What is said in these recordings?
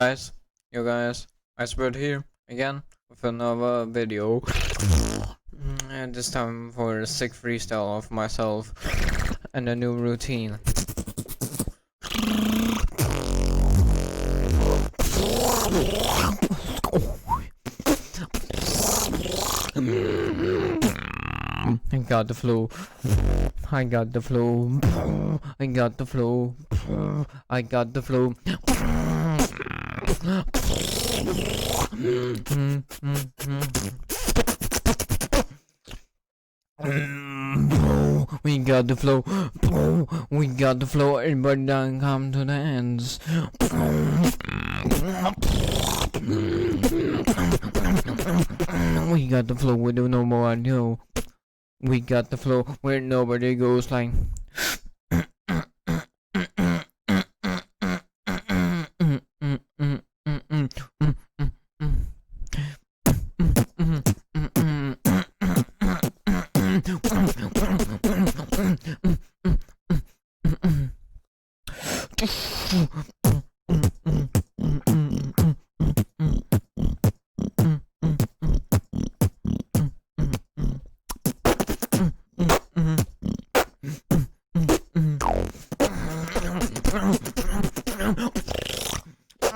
Guys, you guys, Iceberg here again with another video. And this time for a sick freestyle of myself and a new routine. I got the flow. I got the flow. I got the flow. I got the flow. We got the flow. We got the flow. Everybody down, come to the ends. We got the flow. We do no more. No. We got the flow where nobody goes like.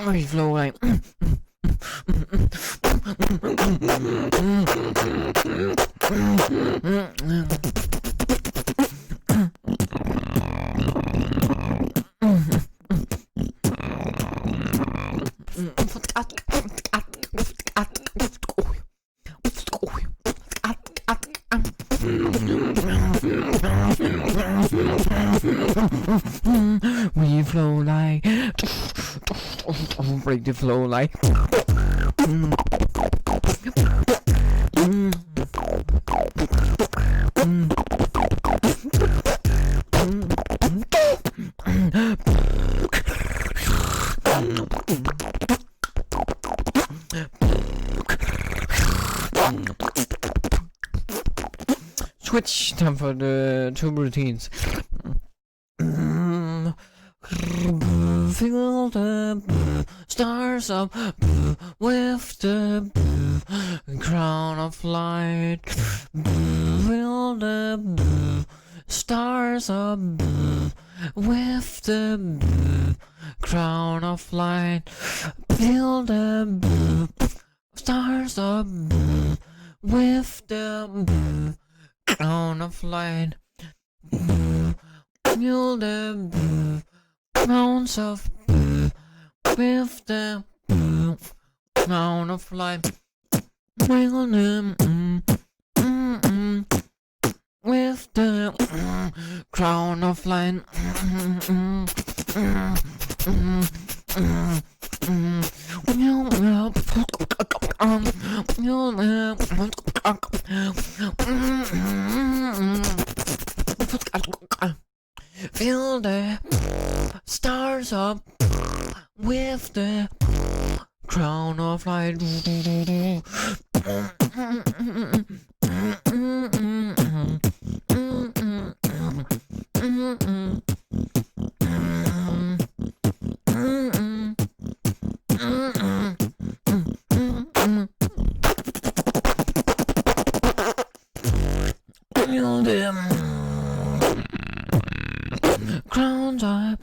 We flow like. We flow like. Break the flow like. Switch time for the two routines. Fill the stars up with the crown of light. Fill the stars up with the crown of light. Fill the stars up with the crown of light. Fill the crowns of with the crown of light. Fill them with the crown of light. Fill the stars up with the crown of light. Fill them crowns up.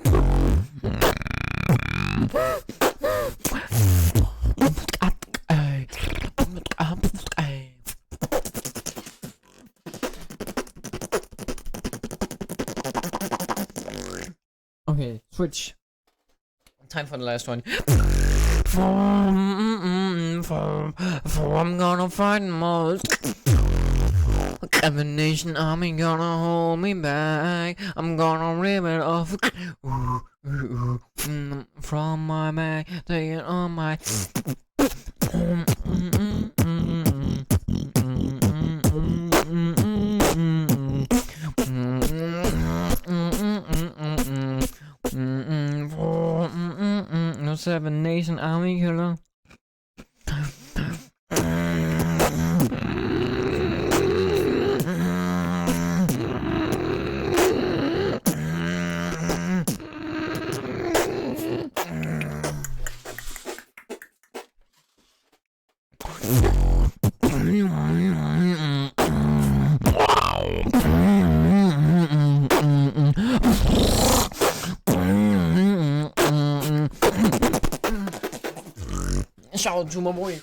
Okay, switch. Time for the last one. For I'm gonna fight most. Combination army gonna hold me back. I'm gonna rip it off from my back. Take it on my. No 7 Nation Army killer. Shout out to my boy.